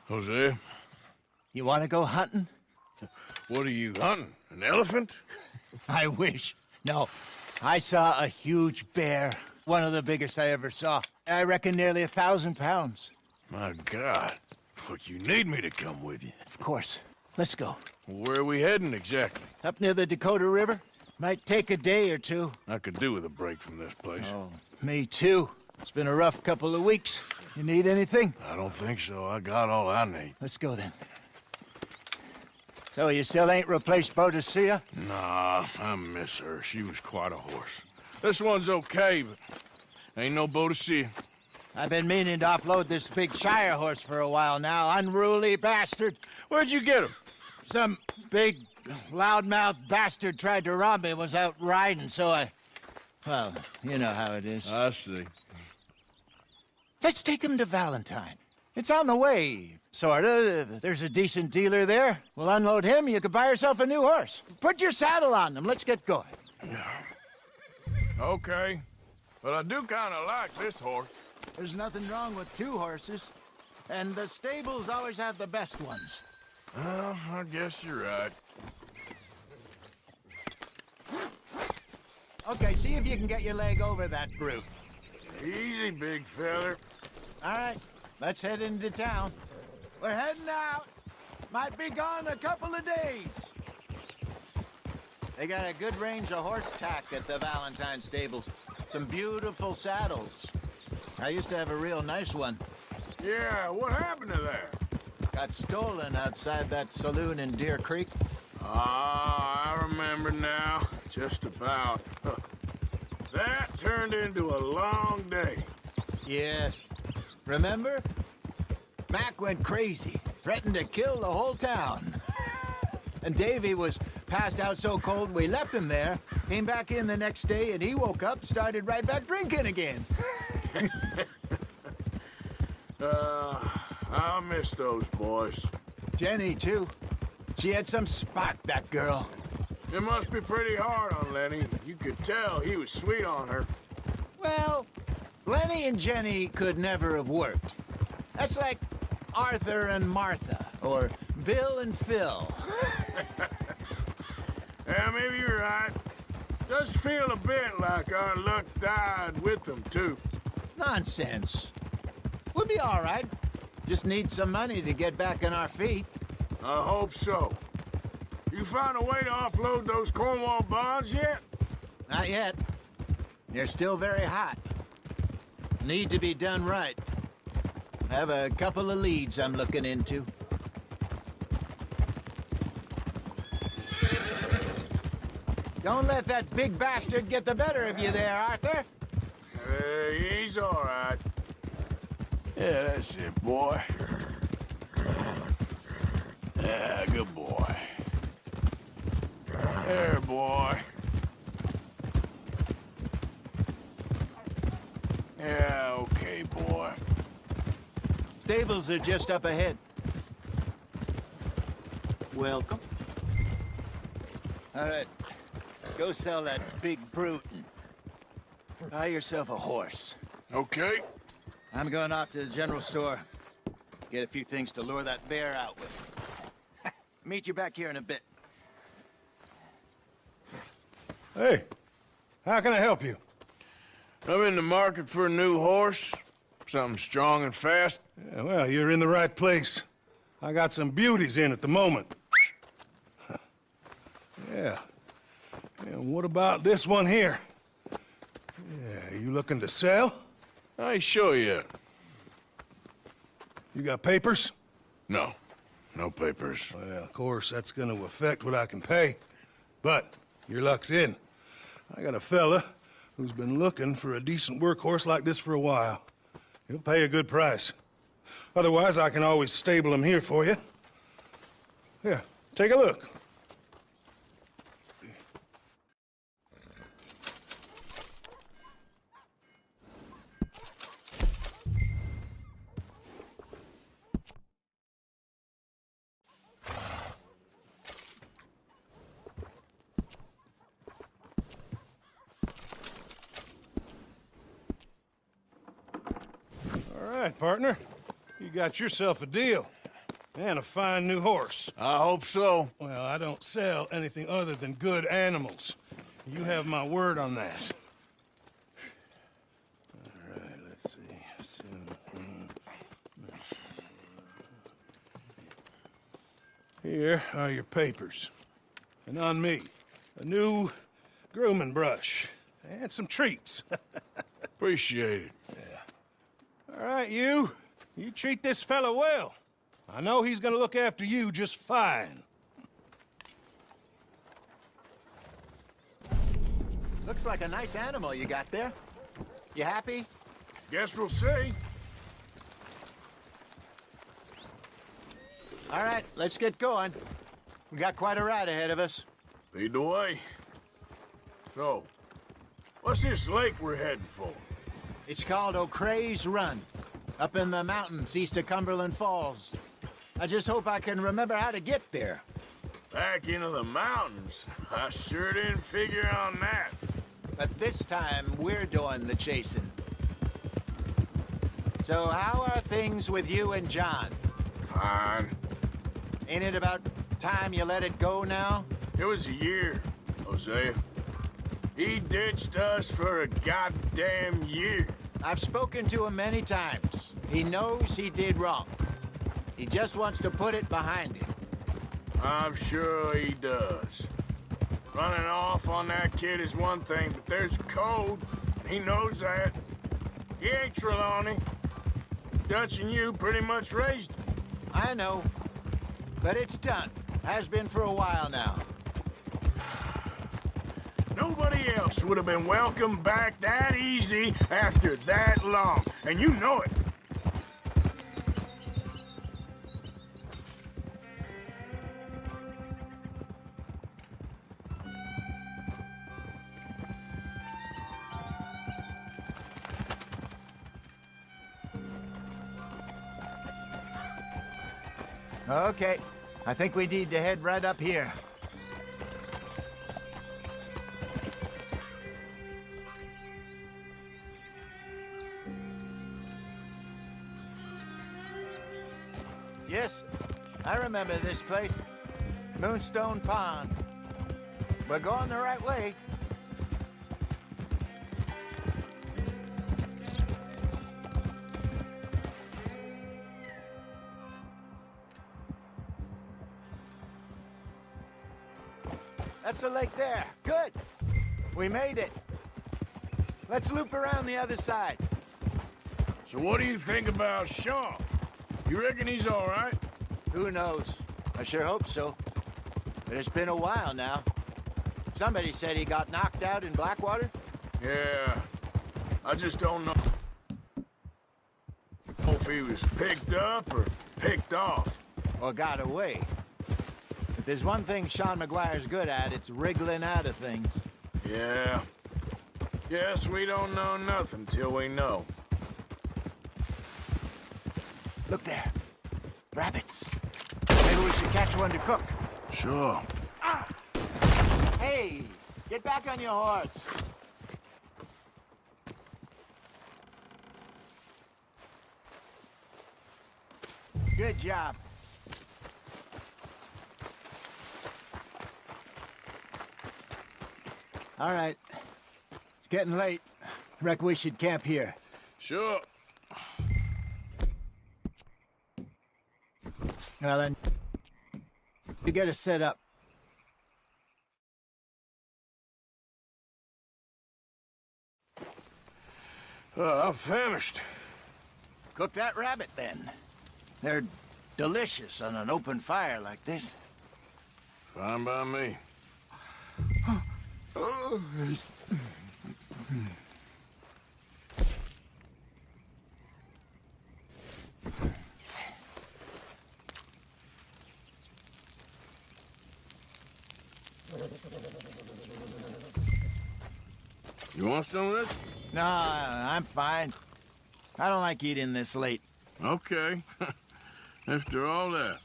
Jose, You want to go hunting? what are you hunting? An elephant? I wish. No, I saw a huge bear. One of the biggest I ever saw. I reckon nearly 1,000 pounds. My God. But you need me to come with you. Of course. Let's go. Where are we heading exactly? Up near the Dakota River. Might take a day or two. I could do with a break from this place. Oh, me too. It's been a rough couple of weeks. You need anything? I don't think so. I got all I need. Let's go then. So you still ain't replaced Boadicea? Nah, I miss her. She was quite a horse. This one's okay, but ain't no Boadicea. I've been meaning to offload this big Shire horse for a while now. Unruly bastard. Where'd you get him? Some big, loudmouth bastard tried to rob me and was out riding, so I... Well, you know how it is. I see. Let's take him to Valentine. It's on the way, sorta. There's a decent dealer there. We'll unload him, you can buy yourself a new horse. Put your saddle on them, let's get going. Okay. But I do kind of like this horse. There's nothing wrong with two horses. And the stables always have the best ones. Well, I guess you're right. Okay, see if you can get your leg over that brute. Easy, big feller. All right, let's head into town. We're heading out. Might be gone a couple of days. They got a good range of horse tack at the Valentine stables. Some beautiful saddles. I used to have a real nice one. Yeah, what happened to that? Got stolen outside that saloon in Deer Creek. Ah, I remember now. Just about. That turned into a long day. Yes. Remember? Mac went crazy, threatened to kill the whole town. And Davy was passed out so cold we left him there, came back in the next day, and he woke up, started right back drinking again. I'll miss those boys. Jenny, too. She had some spot, that girl. It must be pretty hard on Lenny. You could tell he was sweet on her. Well, Lenny and Jenny could never have worked. That's like Arthur and Martha, or Bill and Phil. Yeah, maybe you're right. Does feel a bit like our luck died with them, too. Nonsense. We'll be all right. Just need some money to get back on our feet. I hope so. You found a way to offload those Cornwall bonds yet? Not yet. They're still very hot. Need to be done right. Have a couple of leads I'm looking into. Don't let that big bastard get the better of you there, Arthur. He's all right. Yeah, that's it, boy. Yeah, good boy. There, boy. Yeah, okay, boy. Stables are just up ahead. Welcome. All right. Go sell that big brute and buy yourself a horse. Okay. I'm going off to the general store. Get a few things to lure that bear out with. Meet you back here in a bit. Hey, how can I help you? I'm in the market for a new horse. Something strong and fast. Yeah, well, you're in the right place. I got some beauties in at the moment. Yeah. And what about this one here? Yeah, you looking to sell? I ain't sure yet. You got papers? No. No papers. Well, of course, that's gonna affect what I can pay. But your luck's in. I got a fella who's been looking for a decent workhorse like this for a while. He'll pay a good price. Otherwise, I can always stable him here for you. Here, take a look. All right, partner. You got yourself a deal. And a fine new horse. I hope so. Well, I don't sell anything other than good animals. You have my word on that. All right, let's see. Here are your papers. And on me, a new grooming brush and some treats. Appreciate it. All right, you treat this fella well. I know he's gonna look after you just fine. Looks like a nice animal you got there. You happy? Guess we'll see. All right, let's get going. We got quite a ride ahead of us. Lead the way. So, what's this lake we're heading for? It's called O'Creagh's Run, up in the mountains east of Cumberland Falls. I just hope I can remember how to get there. Back into the mountains? I sure didn't figure on that. But this time, we're doing the chasing. So how are things with you and John? Fine. Ain't it about time you let it go now? It was a year, Hosea. He ditched us for a goddamn year. I've spoken to him many times. He knows he did wrong. He just wants to put it behind him. I'm sure he does. Running off on that kid is one thing, but there's a code. He knows that. He ain't Trelawney. Dutch and you pretty much raised him. I know. But it's done. Has been for a while now. Nobody else would have been welcomed back that easy after that long, and you know it. Okay. I think we need to head right up here. Yes, I remember this place. Moonstone Pond. We're going the right way. That's the lake there. Good. We made it. Let's loop around the other side. So what do you think about Sean? You reckon he's all right? Who knows? I sure hope so. But it's been a while now. Somebody said he got knocked out in Blackwater? Yeah. I just don't know if he was picked up or picked off. Or got away. If there's one thing Sean McGuire's good at, it's wriggling out of things. Yeah. Guess we don't know nothing till we know. Look there. Rabbits. Maybe we should catch one to cook. Sure. Hey! Get back on your horse. Good job. All right. It's getting late. Reckon we should camp here. Sure. Well, then, you get us set up. I'm famished. Cook that rabbit, then. They're delicious on an open fire like this. Fine by me. You want some of this? No, I'm fine. I don't like eating this late. Okay. After all that.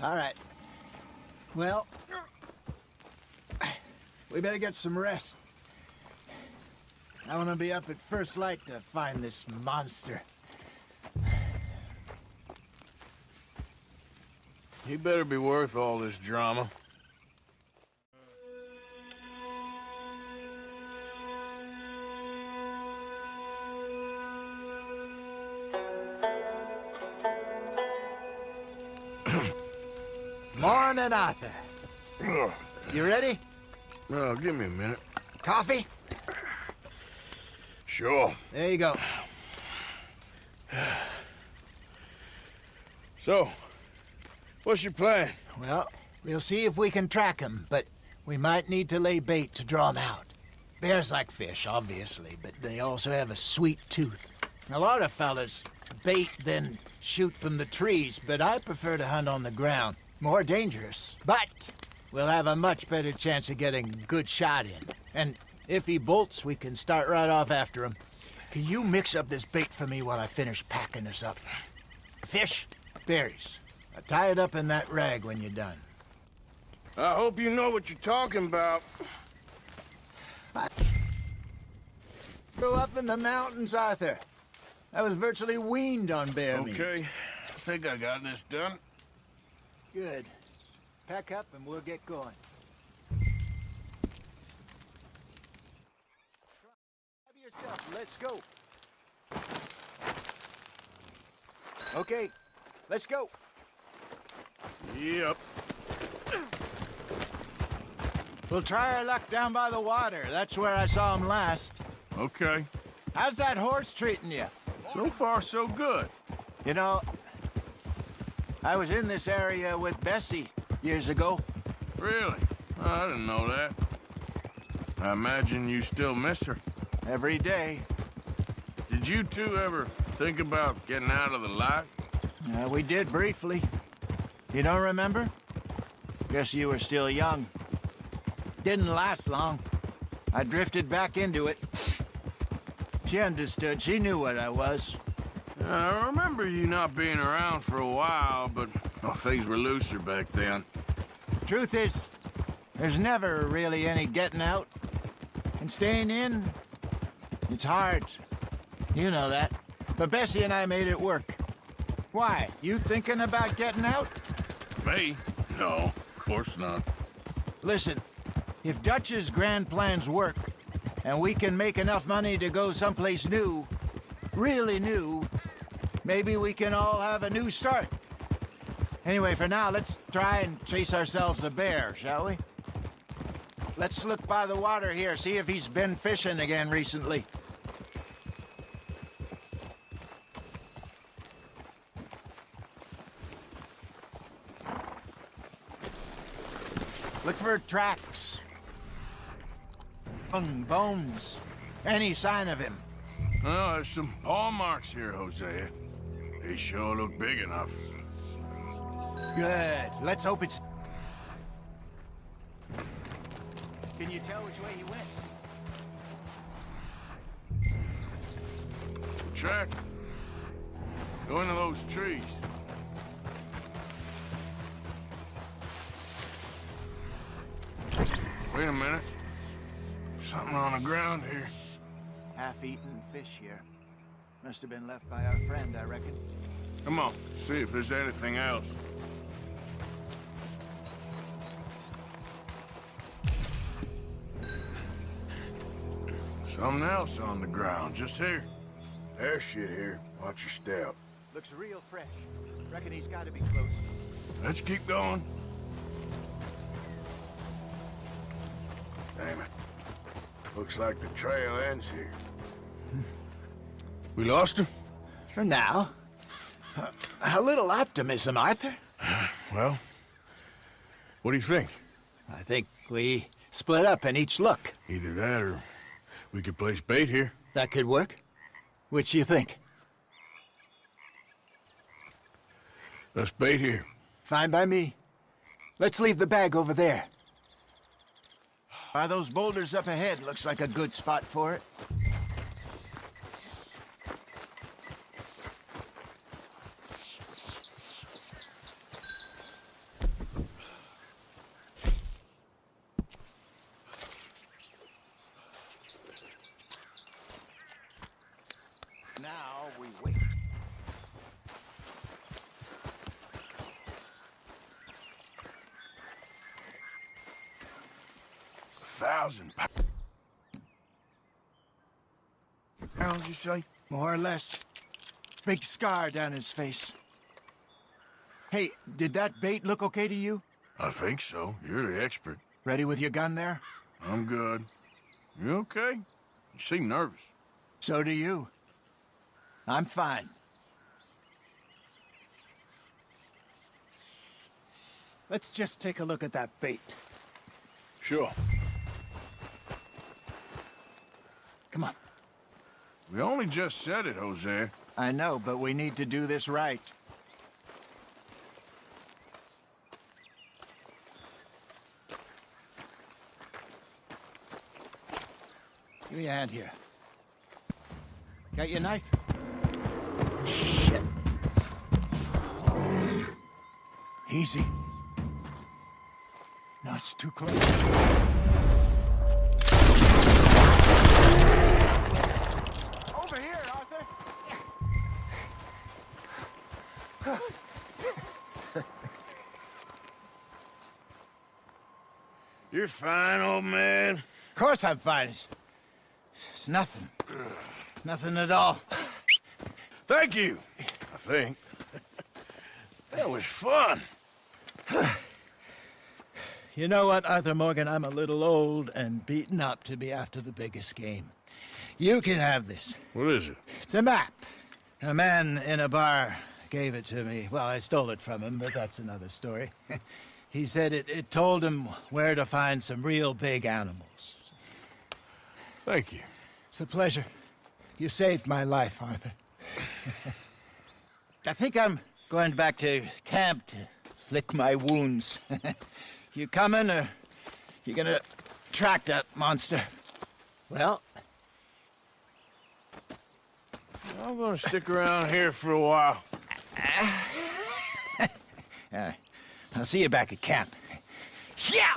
All right. Well, we better get some rest. I want to be up at first light to find this monster. He better be worth all this drama. Morning, Arthur. You ready? Well, give me a minute. Coffee? Sure. There you go. So, what's your plan? Well, we'll see if we can track him, but we might need to lay bait to draw him out. Bears like fish, obviously, but they also have a sweet tooth. A lot of fellas bait, then shoot from the trees, but I prefer to hunt on the ground. More dangerous, but we'll have a much better chance of getting a good shot in. And if he bolts, we can start right off after him. Can you mix up this bait for me while I finish packing this up? Fish, berries. I'll tie it up in that rag when you're done. I hope you know what you're talking about. I grew up in the mountains, Arthur. I was virtually weaned on bear meat. Okay, I think I got this done. Good. Pack up and we'll get going. Grab your stuff. Let's go. Okay, let's go. Yep. We'll try our luck down by the water. That's where I saw him last. Okay. How's that horse treating you? So far, so good. You know, I was in this area with Bessie years ago. Really? Oh, I didn't know that. I imagine you still miss her. Every day. Did you two ever think about getting out of the life? We did briefly. You don't remember? Guess you were still young. Didn't last long. I drifted back into it. She understood. She knew what I was. I remember you not being around for a while, but things were looser back then. Truth is, there's never really any getting out. And staying in, it's hard. You know that. But Bessie and I made it work. Why? You thinking about getting out? Me? No, of course not. Listen, if Dutch's grand plans work, and we can make enough money to go someplace new, really new, maybe we can all have a new start. Anyway, for now, let's try and chase ourselves a bear, shall we? Let's look by the water here, see if he's been fishing again recently. Look for tracks. Bones. Any sign of him. Well, there's some paw marks here, Hosea. They sure look big enough. Good. Let's hope it's... Can you tell which way he went? Track. Go into those trees. Wait a minute. Something on the ground here. Half-eaten fish here. Must have been left by our friend, I reckon. Come on, see if there's anything else. Something else on the ground, just here. There's shit here. Watch your step. Looks real fresh. Reckon he's got to be close. Let's keep going. Damn it. Looks like the trail ends here. We lost him? For now. A little optimism, Arthur. Well, what do you think? I think we split up and each look. Either that or we could place bait here. That could work. Which you think? Let's bait here. Fine by me. Let's leave the bag over there. By those boulders up ahead, looks like a good spot for it. 1,000 pounds, you say? More or less. Big scar down his face. Hey, did that bait look okay to you? I think so. You're the expert. Ready with your gun there? I'm good. You okay? You seem nervous. So do you. I'm fine. Let's just take a look at that bait. Sure. Come on. We only just said it, Jose. I know, but we need to do this right. Give me a hand here. Got your knife? Shit. Easy. No, it's too close. Over here, Arthur. You're fine, old man. Of course I'm fine. It's nothing. Nothing at all. Thank you, I think. That was fun. You know what, Arthur Morgan? I'm a little old and beaten up to be after the biggest game. You can have this. What is it? It's a map. A man in a bar gave it to me. Well, I stole it from him, but that's another story. He said it told him where to find some real big animals. Thank you. It's a pleasure. You saved my life, Arthur. I think I'm going back to camp to lick my wounds. You coming, or you gonna track that monster? Well, I'm gonna stick around here for a while. I'll see you back at camp. Yeah!